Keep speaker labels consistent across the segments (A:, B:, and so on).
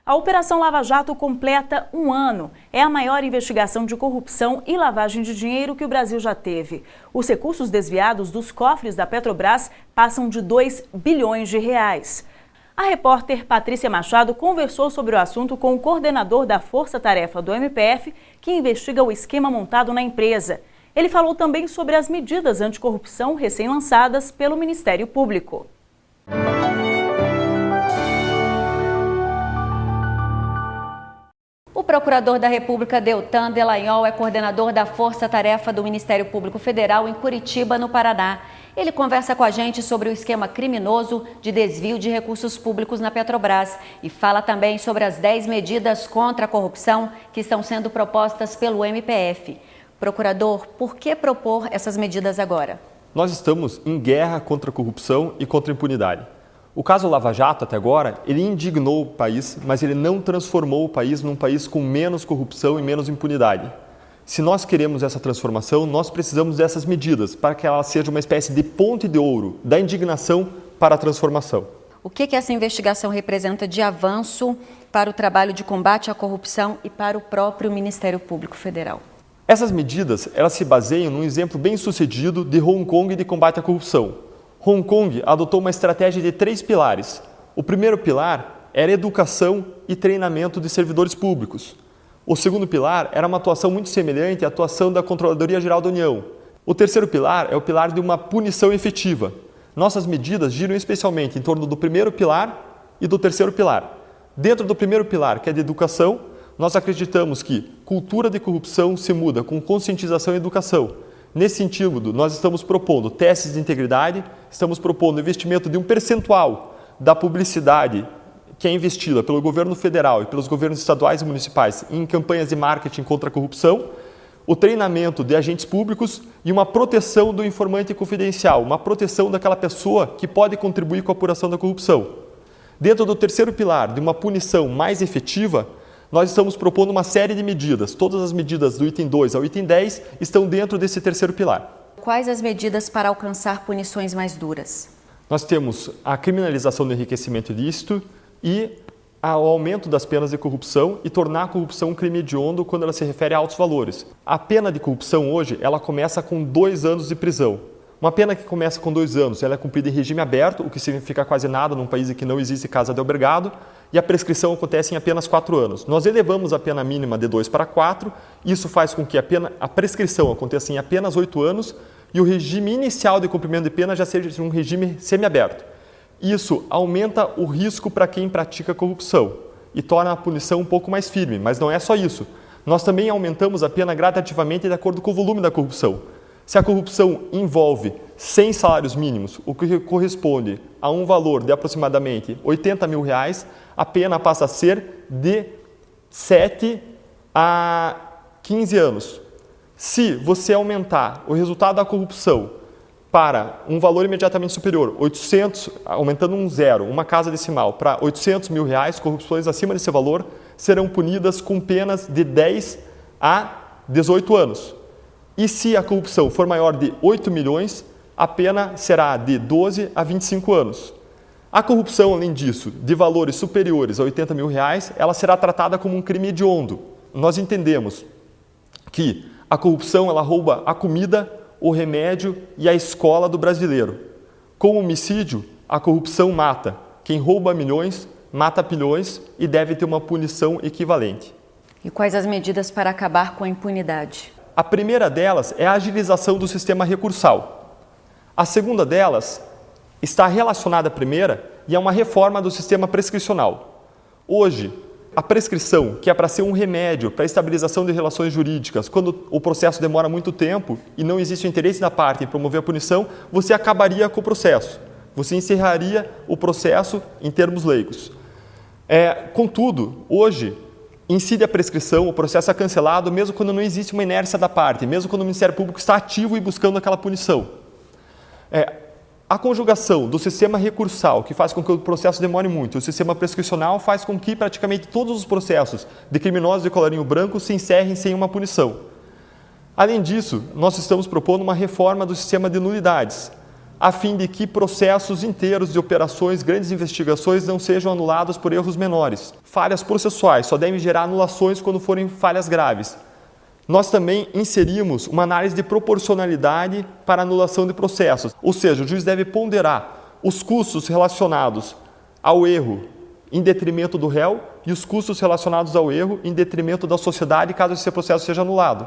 A: A Operação Lava Jato completa um ano. É a maior investigação de corrupção e lavagem de dinheiro que o Brasil já teve. Os recursos desviados dos cofres da Petrobras passam de 2 bilhões de reais. A repórter Patrícia Machado conversou sobre o assunto com o coordenador da Força Tarefa do MPF, que investiga o esquema montado na empresa. Ele falou também sobre as medidas anticorrupção recém-lançadas pelo Ministério Público.
B: O procurador da República, Deltan Delagnol, é coordenador da Força Tarefa do Ministério Público Federal em Curitiba, no Paraná. Ele conversa com a gente sobre o esquema criminoso de desvio de recursos públicos na Petrobras e fala também sobre as 10 medidas contra a corrupção que estão sendo propostas pelo MPF. Procurador, por que propor essas medidas agora?
C: Nós estamos em guerra contra a corrupção e contra a impunidade. O caso Lava Jato, até agora, ele indignou o país, mas ele não transformou o país num país com menos corrupção e menos impunidade. Se nós queremos essa transformação, nós precisamos dessas medidas para que ela seja uma espécie de ponte de ouro da indignação para a transformação.
B: O que essa investigação representa de avanço para o trabalho de combate à corrupção e para o próprio Ministério Público Federal?
C: Essas medidas, elas se baseiam num exemplo bem sucedido de Hong Kong de combate à corrupção. Hong Kong adotou uma estratégia de 3 pilares. O primeiro pilar era educação e treinamento de servidores públicos. O segundo pilar era uma atuação muito semelhante à atuação da Controladoria Geral da União. O terceiro pilar é o pilar de uma punição efetiva. Nossas medidas giram especialmente em torno do primeiro pilar e do terceiro pilar. Dentro do primeiro pilar, que é de educação, nós acreditamos que cultura de corrupção se muda com conscientização e educação. Nesse sentido, nós estamos propondo testes de integridade, estamos propondo investimento de um percentual da publicidade que é investida pelo governo federal e pelos governos estaduais e municipais em campanhas de marketing contra a corrupção, o treinamento de agentes públicos e uma proteção do informante confidencial, uma proteção daquela pessoa que pode contribuir com a apuração da corrupção. Dentro do terceiro pilar, de uma punição mais efetiva, nós estamos propondo uma série de medidas. Todas as medidas do item 2 ao item 10 estão dentro desse terceiro pilar.
B: Quais as medidas para alcançar punições mais duras?
C: Nós temos a criminalização do enriquecimento ilícito e o aumento das penas de corrupção e tornar a corrupção um crime hediondo quando ela se refere a altos valores. A pena de corrupção hoje, ela começa com 2 anos de prisão. Uma pena que começa com 2 anos, ela é cumprida em regime aberto, o que significa quase nada num país em que não existe casa de albergado, e a prescrição acontece em apenas 4 anos. Nós elevamos a pena mínima de 2 para 4, isso faz com que a prescrição aconteça em apenas 8 anos e o regime inicial de cumprimento de pena já seja um regime semiaberto. Isso aumenta o risco para quem pratica corrupção e torna a punição um pouco mais firme, mas não é só isso. Nós também aumentamos a pena gradativamente de acordo com o volume da corrupção. Se a corrupção envolve 100 salários mínimos, o que corresponde a um valor de aproximadamente R$80 mil, a pena passa a ser de 7 a 15 anos. Se você aumentar o resultado da corrupção para um valor imediatamente superior, 800, aumentando um zero, uma casa decimal, para R$800 mil, corrupções acima desse valor serão punidas com penas de 10 a 18 anos. E se a corrupção for maior de 8 milhões, a pena será de 12 a 25 anos. A corrupção, além disso, de valores superiores a R$80 mil, ela será tratada como um crime hediondo. Nós entendemos que a corrupção ela rouba a comida, o remédio e a escola do brasileiro. Com o homicídio, a corrupção mata. Quem rouba milhões, mata bilhões e deve ter uma punição equivalente.
B: E quais as medidas para acabar com a impunidade?
C: A primeira delas é a agilização do sistema recursal. A segunda delas está relacionada à primeira e é uma reforma do sistema prescricional. Hoje, a prescrição, que é para ser um remédio para a estabilização de relações jurídicas, quando o processo demora muito tempo e não existe o interesse da parte em promover a punição, você acabaria com o processo. Você encerraria o processo em termos leigos. Contudo, hoje, incide a prescrição, o processo é cancelado, mesmo quando não existe uma inércia da parte, mesmo quando o Ministério Público está ativo e buscando aquela punição. A conjugação do sistema recursal, que faz com que o processo demore muito, e o sistema prescricional faz com que praticamente todos os processos de criminosos de colarinho branco se encerrem sem uma punição. Além disso, nós estamos propondo uma reforma do sistema de nulidades. a fim de que processos inteiros de operações, grandes investigações não sejam anulados por erros menores. Falhas processuais só devem gerar anulações quando forem falhas graves. Nós também inserimos uma análise de proporcionalidade para anulação de processos, ou seja, o juiz deve ponderar os custos relacionados ao erro em detrimento do réu e os custos relacionados ao erro em detrimento da sociedade caso esse processo seja anulado.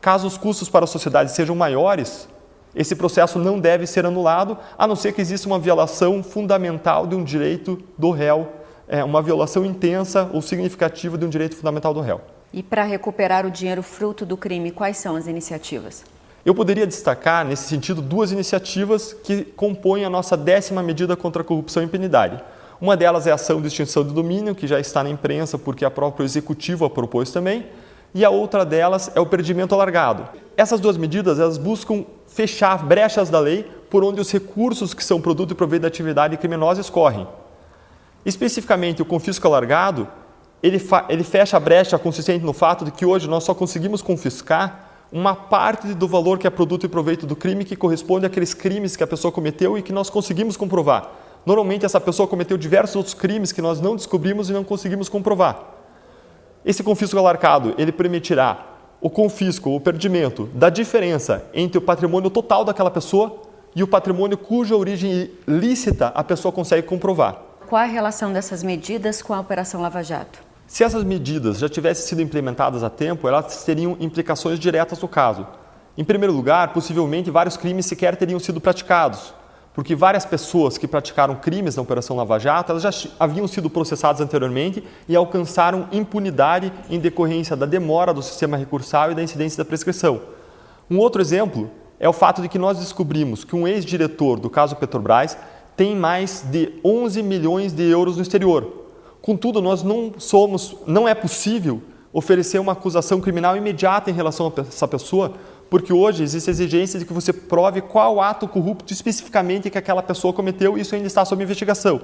C: Caso os custos para a sociedade sejam maiores, esse processo não deve ser anulado, a não ser que exista uma violação fundamental de um direito do réu, uma violação intensa ou significativa de um direito fundamental do réu.
B: E para recuperar o dinheiro fruto do crime, quais são as iniciativas?
C: Eu poderia destacar, nesse sentido, duas iniciativas que compõem a nossa 10ª medida contra a corrupção e impunidade. Uma delas é a ação de extinção de domínio, que já está na imprensa porque a própria Executivo a propôs também, e a outra delas é o perdimento alargado. Essas duas medidas elas buscam fechar brechas da lei por onde os recursos que são produto e proveito da atividade criminosa escorrem. Especificamente, o confisco alargado, ele fecha a brecha consistente no fato de que hoje nós só conseguimos confiscar uma parte do valor que é produto e proveito do crime que corresponde àqueles crimes que a pessoa cometeu e que nós conseguimos comprovar. Normalmente essa pessoa cometeu diversos outros crimes que nós não descobrimos e não conseguimos comprovar. Esse confisco alargado, ele permitirá o confisco, o perdimento da diferença entre o patrimônio total daquela pessoa e o patrimônio cuja origem lícita a pessoa consegue comprovar.
B: Qual a relação dessas medidas com a Operação Lava Jato?
C: Se essas medidas já tivessem sido implementadas a tempo, elas teriam implicações diretas no caso. Em primeiro lugar, possivelmente vários crimes sequer teriam sido praticados, porque várias pessoas que praticaram crimes na Operação Lava Jato, elas já haviam sido processadas anteriormente e alcançaram impunidade em decorrência da demora do sistema recursal e da incidência da prescrição. Um outro exemplo é o fato de que nós descobrimos que um ex-diretor do caso Petrobras tem mais de 11 milhões de euros no exterior. Contudo, não é possível oferecer uma acusação criminal imediata em relação a essa pessoa, porque hoje existe a exigência de que você prove qual ato corrupto especificamente que aquela pessoa cometeu e isso ainda está sob investigação.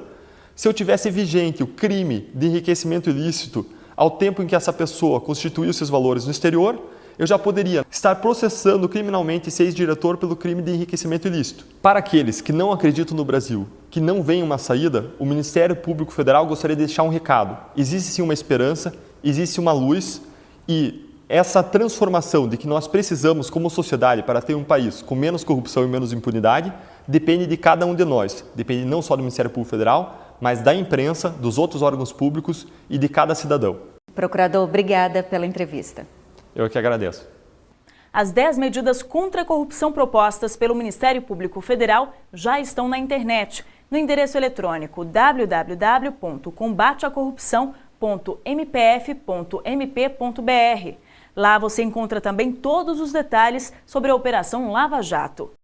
C: Se eu tivesse vigente o crime de enriquecimento ilícito ao tempo em que essa pessoa constituiu esses valores no exterior, eu já poderia estar processando criminalmente esse ex-diretor pelo crime de enriquecimento ilícito. Para aqueles que não acreditam no Brasil, que não veem uma saída, o Ministério Público Federal gostaria de deixar um recado. Existe sim uma esperança, existe uma luz e essa transformação de que nós precisamos como sociedade para ter um país com menos corrupção e menos impunidade depende de cada um de nós. Depende não só do Ministério Público Federal, mas da imprensa, dos outros órgãos públicos e de cada cidadão.
B: Procurador, obrigada pela entrevista.
C: Eu que agradeço.
A: As 10 medidas contra a corrupção propostas pelo Ministério Público Federal já estão na internet, no endereço eletrônico www.combateacorrupção.mpf.mp.br. Lá você encontra também todos os detalhes sobre a Operação Lava Jato.